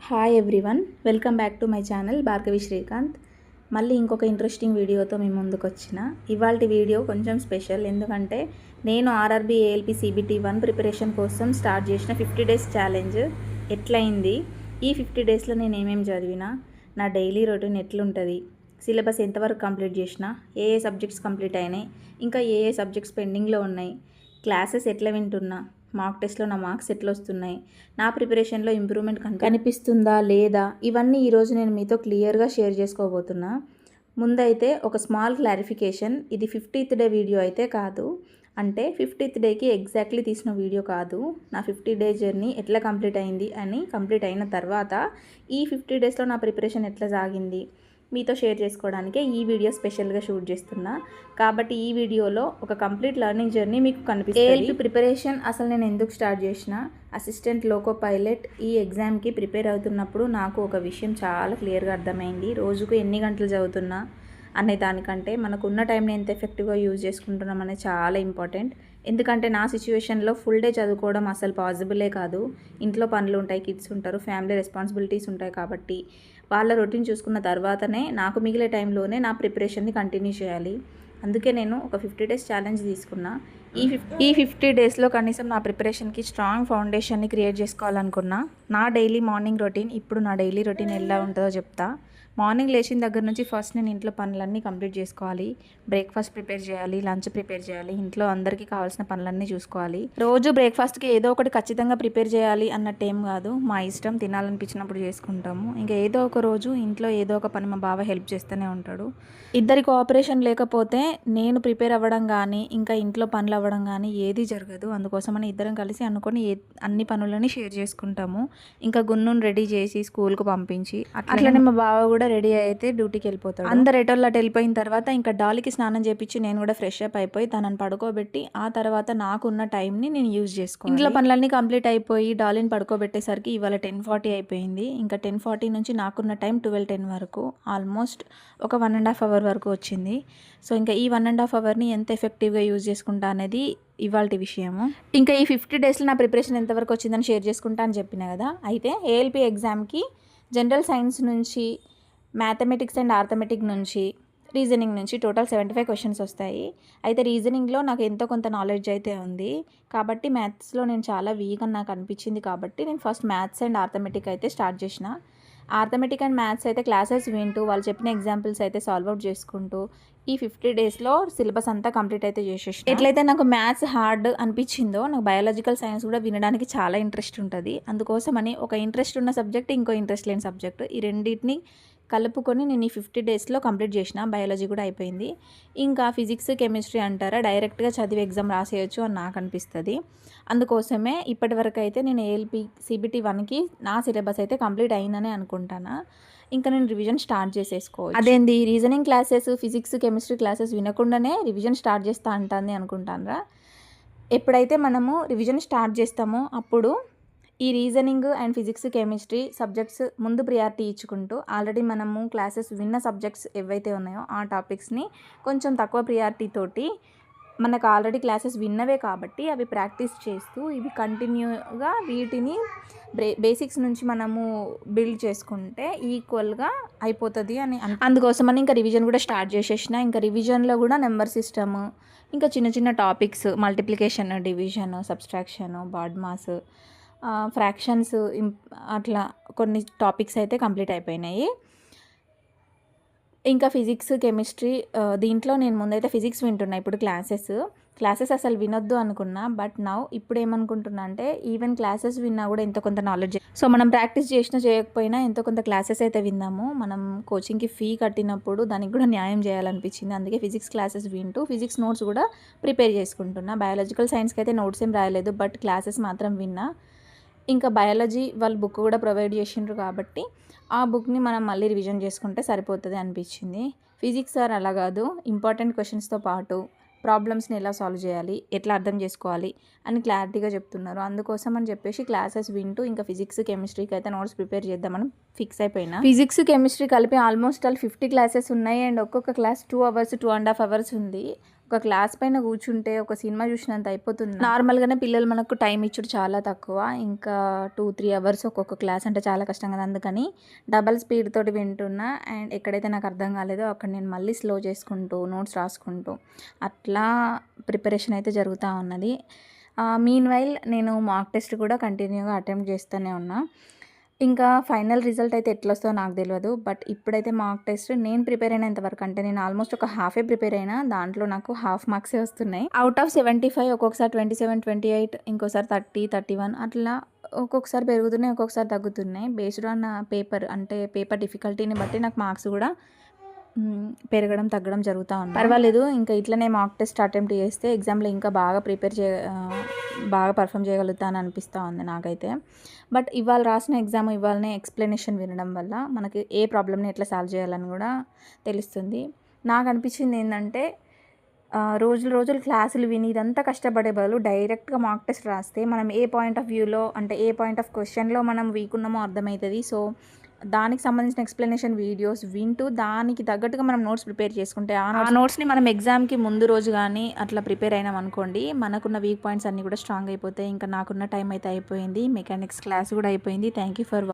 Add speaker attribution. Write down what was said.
Speaker 1: Hi everyone, welcome back to my channel Bhargavi Srikanth. మళ్ళీ ఇంకొక interesting వీడియోతో మీ ముందుకు వచ్చిన. ఇవాళ వీడియో కొంచెం స్పెషల్, ఎందుకంటే నేను ఆర్ఆర్బీ ఏఎల్పి సిబిటి 1 ప్రిపరేషన్ కోసం స్టార్ట్ చేసిన 50 డేస్ ఛాలెంజ్ ఎట్లయింది, ఈ 50 డేస్లో నేను ఏమేమి చదివినా, నా డైలీ రొటీన్ ఎట్లుంటుంది, సిలబస్ ఎంతవరకు కంప్లీట్ చేసిన, ఏ సబ్జెక్ట్స్ కంప్లీట్ అయినాయి, ఇంకా ఏ సబ్జెక్ట్స్ పెండింగ్లో ఉన్నాయి, క్లాసెస్ ఎట్లా వింటున్నా, మాక్ టెస్ట్లో నా మార్క్స్ ఎట్లా వస్తున్నాయి, నా ప్రిపరేషన్లో ఇంప్రూవ్మెంట్ కనిపిస్తుందా లేదా, ఇవన్నీ ఈరోజు నేను మీతో క్లియర్గా షేర్ చేసుకోబోతున్నా. ముందైతే ఒక స్మాల్ క్లారిఫికేషన్, ఇది 50th డే వీడియో అయితే కాదు. అంటే 50th డేకి ఎగ్జాక్ట్లీ తీసిన వీడియో కాదు. నా 50 డే జర్నీ ఎట్లా కంప్లీట్ అయింది అని, కంప్లీట్ అయిన తర్వాత ఈ 50 డేస్లో నా ప్రిపరేషన్ ఎట్లా సాగింది మీతో షేర్ చేసుకోవడానికే ఈ వీడియో స్పెషల్గా షూట్ చేస్తున్నా. కాబట్టి ఈ వీడియోలో ఒక కంప్లీట్ లెర్నింగ్ జర్నీ మీకు కనిపిస్తుంది. ఏఎల్పి ప్రిపరేషన్ అసలు నేను ఎందుకు స్టార్ట్ చేసిన, అసిస్టెంట్ లోకో పైలట్ ఈ ఎగ్జామ్కి ప్రిపేర్ అవుతున్నప్పుడు నాకు ఒక విషయం చాలా క్లియర్గా అర్థమైంది. రోజుకు ఎన్ని గంటలు చదువుతున్నా అనే దానికంటే మనకున్న టైంని ఎంత ఎఫెక్టివ్గా యూజ్ చేసుకుంటున్నాం అనేది చాలా ఇంపార్టెంట్. ఎందుకంటే నా సిచ్యువేషన్లో ఫుల్ డే చదువుకోవడం అసలు పాసిబులే కాదు. ఇంట్లో పనులు ఉంటాయి, కిడ్స్ ఉంటారు, ఫ్యామిలీ రెస్పాన్సిబిలిటీస్ ఉంటాయి. కాబట్టి వాళ్ళ రొటీన్ చూసుకున్న తర్వాతనే నాకు మిగిలే టైంలోనే నా ప్రిపరేషన్ని కంటిన్యూ చేయాలి. అందుకే నేను ఒక 50 డేస్ ఛాలెంజ్ తీసుకున్నా. ఈ 50 డేస్లో కనీసం నా ప్రిపరేషన్కి స్ట్రాంగ్ ఫౌండేషన్ని క్రియేట్ చేసుకోవాలనుకున్నా. నా డైలీ మార్నింగ్ రొటీన్, ఇప్పుడు నా డైలీ రొటీన్ ఎలా ఉంటుందో చెప్తా. మార్నింగ్ లేచిన దగ్గర నుంచి ఫస్ట్ నేను ఇంట్లో పనులన్నీ కంప్లీట్ చేసుకోవాలి. బ్రేక్ఫాస్ట్ ప్రిపేర్ చేయాలి, లంచ్ ప్రిపేర్ చేయాలి, ఇంట్లో అందరికీ కావాల్సిన పనులన్నీ చూసుకోవాలి. రోజు బ్రేక్ఫాస్ట్కి ఏదో ఒకటి ఖచ్చితంగా ప్రిపేర్ చేయాలి అన్నట్టు ఏం కాదు, మా ఇష్టం, తినాలనిపించినప్పుడు చేసుకుంటాము. ఇంకా ఏదో ఒక రోజు ఇంట్లో ఏదో ఒక పని మా బావ హెల్ప్ చేస్తూనే ఉంటాడు. ఇద్దరి కోఆపరేషన్ లేకపోతే నేను ప్రిపేర్ అవ్వడం కానీ, ఇంకా ఇంట్లో పనులు అవ్వడం కానీ ఏది జరగదు. అందుకోసమని ఇద్దరం కలిసి అనుకొని అన్ని పనులని షేర్ చేసుకుంటాము. ఇంకా గున్నుని రెడీ చేసి స్కూల్కి పంపించి, అట్లనే మా బావ కూడా రెడీ అయితే డ్యూటీకి వెళ్ళిపోతాడు. అందరు ఎటోళ్ళు అటు వెళ్ళిపోయిన తర్వాత ఇంకా డాలీకి స్నానం చేపించి నేను కూడా ఫ్రెష్ అప్ అయిపోయి తనని పడుకోబెట్టి, ఆ తర్వాత నాకున్న టైంని నేను యూజ్ చేసుకోవాలి. ఇంట్లో పనులన్నీ కంప్లీట్ అయిపోయి డాలీని పడుకోబెట్టేసరికి ఇవాళ 10:40 అయిపోయింది. ఇంకా 10:40 నుంచి నాకున్న టైం 12:10 వరకు, ఆల్మోస్ట్ ఒక 1.5 అవర్ వరకు వచ్చింది. సో ఇంకా ఈ 1.5 అవర్ని ఎంత ఎఫెక్టివ్గా యూజ్ చేసుకుంటా అనేది ఇవాళ విషయము. ఇంకా ఈ 50 డేస్లో నా ప్రిపరేషన్ ఎంతవరకు వచ్చిందని షేర్ చేసుకుంటా అని చెప్పిన కదా. అయితే ఏఎల్పి ఎగ్జామ్కి జనరల్ సైన్స్ నుంచి, మ్యాథమెటిక్స్ అండ్ ఆర్థమెటిక్ నుంచి, రీజనింగ్ నుంచి టోటల్ 75 క్వశ్చన్స్ వస్తాయి. అయితే రీజనింగ్లో నాకు ఎంతో కొంత నాలెడ్జ్ అయితే ఉంది. కాబట్టి మ్యాథ్స్లో నేను చాలా వీక్ అని నాకు అనిపించింది. కాబట్టి నేను ఫస్ట్ మ్యాథ్స్ అండ్ ఆర్థమెటిక్ అయితే స్టార్ట్ చేసిన. ఆర్థమెటిక్ అండ్ మ్యాథ్స్ అయితే క్లాసెస్ వింటూ, వాళ్ళు చెప్పిన ఎగ్జాంపుల్స్ అయితే సాల్వ్ అవుట్ చేసుకుంటూ ఈ 50 డేస్లో సిలబస్ అంతా కంప్లీట్ అయితే చేసేసి, ఎట్లయితే నాకు మ్యాథ్స్ హార్డ్ అనిపించిందో, నాకు బయాలజికల్ సైన్స్ కూడా వినడానికి చాలా ఇంట్రెస్ట్ ఉంటుంది. అందుకోసమని ఒక ఇంట్రెస్ట్ ఉన్న సబ్జెక్ట్, ఇంకో ఇంట్రెస్ట్ లేని సబ్జెక్ట్, ఈ రెండింటిని కలుపుకొని నేను ఈ 50 డేస్లో కంప్లీట్ చేసిన. బయాలజీ కూడా అయిపోయింది. ఇంకా ఫిజిక్స్, కెమిస్ట్రీ అంటారా, డైరెక్ట్గా చదివి ఎగ్జామ్ రాసేయచ్చు అని నాకు అనిపిస్తుంది. అందుకోసమే ఇప్పటి వరకు అయితే నేను ఏఎల్పి సిబిటి 1కి నా సిలబస్ అయితే కంప్లీట్ అయిందని అనుకుంటాను. ఇంకా నేను రివిజన్ స్టార్ట్ చేసేసుకోవచ్చు. అదేంది reasoning classes, physics, chemistry classes వినకుండానే రివిజన్ స్టార్ట్ చేస్తా అంటుంది అనుకుంటానరా. ఎప్పుడైతే మనము రివిజన్ స్టార్ట్ చేస్తామో అప్పుడు ఈ reasoning and physics, chemistry subjects ముందు ప్రియారిటీ ఇచ్చుకుంటూ, ఆల్రెడీ మనము క్లాసెస్ విన్న సబ్జెక్ట్స్ ఏవైతే ఉన్నాయో ఆ టాపిక్స్ని కొంచెం తక్కువ ప్రియారిటీ తోటి, మనకు ఆల్రెడీ క్లాసెస్ విన్నవే కాబట్టి అవి ప్రాక్టీస్ చేస్తూ, ఇవి కంటిన్యూగా వీటిని బేసిక్స్ నుంచి మనము బిల్డ్ చేసుకుంటే ఈక్వల్గా అయిపోతుంది అని అందుకోసమని ఇంకా రివిజన్ కూడా స్టార్ట్ చేసేసిన. ఇంకా రివిజన్లో కూడా నెంబర్ సిస్టమ్, ఇంకా చిన్న చిన్న topics, multiplication, division, subtraction, BODMAS, fractions, అట్లా కొన్ని టాపిక్స్ అయితే కంప్లీట్ అయిపోయినాయి. ఇంకా ఫిజిక్స్, కెమిస్ట్రీ, దీంట్లో నేను ముందైతే ఫిజిక్స్ వింటున్నా. ఇప్పుడు క్లాసెస్ అసలు వినొద్దు అనుకున్నా. బట్ ఇప్పుడు ఏమనుకుంటున్నా అంటే, ఈవెన్ క్లాసెస్ విన్నా కూడా ఎంతో కొంత నాలెడ్జ్, సో మనం ప్రాక్టీస్ చేసినా చేయకపోయినా ఎంతో కొంత క్లాసెస్ అయితే విన్నాము. మనం కోచింగ్కి ఫీ కట్టినప్పుడు దానికి కూడా న్యాయం చేయాలనిపించింది. అందుకే ఫిజిక్స్ క్లాసెస్ వింటూ ఫిజిక్స్ నోట్స్ కూడా ప్రిపేర్ చేసుకుంటున్నా. బయాలజికల్ సైన్స్కి అయితే నోట్స్ ఏం రాయలేదు, బట్ క్లాసెస్ మాత్రం విన్నా. ఇంకా బయాలజీ వాళ్ళు బుక్ కూడా ప్రొవైడ్ చేసిండ్రు కాబట్టి ఆ బుక్ని మనం మళ్ళీ రివిజన్ చేసుకుంటే సరిపోతుంది అనిపించింది. ఫిజిక్స్ సార్ అలా కాదు, ఇంపార్టెంట్ క్వశ్చన్స్తో పాటు ప్రాబ్లమ్స్ని ఎలా సాల్వ్ చేయాలి, ఎట్లా అర్థం చేసుకోవాలి అని క్లారిటీగా చెప్తున్నారు. అందుకోసం అని చెప్పేసి క్లాసెస్ వింటూ ఇంకా ఫిజిక్స్, కెమిస్ట్రీకి అయితే నోట్స్ ప్రిపేర్ చేద్దామని ఫిక్స్ అయిపోయినా. ఫిజిక్స్, కెమిస్ట్రీ కలిపి ఆల్మోస్ట్ 50 క్లాసెస్ ఉన్నాయి. అండ్ ఒక్కొక్క క్లాస్ 2 అవర్స్, 2.5 అవర్స్ ఉంది. ఒక క్లాస్ పైన కూర్చుంటే ఒక సినిమా చూసినంత అయిపోతుంది. నార్మల్గానే పిల్లలు మనకు టైం ఇచ్చుడు చాలా తక్కువ, ఇంకా 2-3 అవర్స్ ఒక్కొక్క క్లాస్ అంటే చాలా కష్టం కదా. అందుకని డబల్ స్పీడ్ తోటి వింటున్నా. అండ్ ఎక్కడైతే నాకు అర్థం కాలేదో అక్కడ నేను మళ్ళీ స్లో చేసుకుంటూ నోట్స్ రాసుకుంటూ అట్లా ప్రిపరేషన్ అయితే జరుగుతూ ఉన్నది. మీన్వైల్ నేను మాక్ టెస్ట్ కూడా కంటిన్యూగా అటెంప్ట్ చేస్తూనే ఉన్నా. ఇంకా ఫైనల్ రిజల్ట్ అయితే ఎట్లా వస్తుందో నాకు తెలియదు. బట్ ఇప్పుడైతే మాక్ టెస్ట్ నేను ప్రిపేర్ అయినంత వరకు, అంటే నేను ఆల్మోస్ట్ ఒక హాఫే ప్రిపేర్ అయినా, దాంట్లో నాకు హాఫ్ మార్క్సే వస్తున్నాయి. అవుట్ ఆఫ్ 75 ఒక్కొక్కసారి 27, 28, ఇంకోసారి 30, 31 అట్లా ఒక్కొక్కసారి పెరుగుతున్నాయి, ఒక్కొక్కసారి తగ్గుతున్నాయి. బేస్డ్ ఆన్ పేపర్, అంటే పేపర్ డిఫికల్టీని బట్టి నాకు మార్క్స్ కూడా పెరగడం తగ్గడం జరుగుతూ ఉంది. పర్వాలేదు, ఇంకా ఇట్లనే మాక్ టెస్ట్ అటెంప్ట్ చేస్తే ఎగ్జామ్లో ఇంకా బాగా బాగా పర్ఫామ్ చేయగలుగుతాను అనిపిస్తూ ఉంది నాకైతే. బట్ ఇవాళ రాసిన ఎగ్జామ్ ఇవాళనే ఎక్స్ప్లెనేషన్ వినడం వల్ల మనకి ఏ ప్రాబ్లమ్ని ఎట్లా సాల్వ్ చేయాలని కూడా తెలుస్తుంది. నాకు అనిపించింది ఏంటంటే రోజులు క్లాసులు విని ఇదంతా కష్టపడే బదులు డైరెక్ట్గా మాక్ టెస్ట్ రాస్తే మనం ఏ పాయింట్ ఆఫ్ వ్యూలో, అంటే ఏ పాయింట్ ఆఫ్ క్వశ్చన్లో మనం వీక్ ఉన్నామో అర్థమవుతుంది. సో దానికి సంబంధించిన ఎక్స్ప్లెనేషన్ వీడియోస్ వింటూ దానికి తగ్గట్టుగా మనం నోట్స్ ప్రిపేర్ చేసుకుంటే ఆ నోట్స్ని మనం ఎగ్జామ్కి ముందు రోజు కానీ అట్లా ప్రిపేర్ అయినాం అనుకోండి, మనకున్న వీక్ పాయింట్స్ అన్నీ కూడా స్ట్రాంగ్ అయిపోతాయి. ఇంకా నాకున్న టైం అయితే అయిపోయింది, మెకానిక్స్ క్లాస్ కూడా అయిపోయింది. Thank you for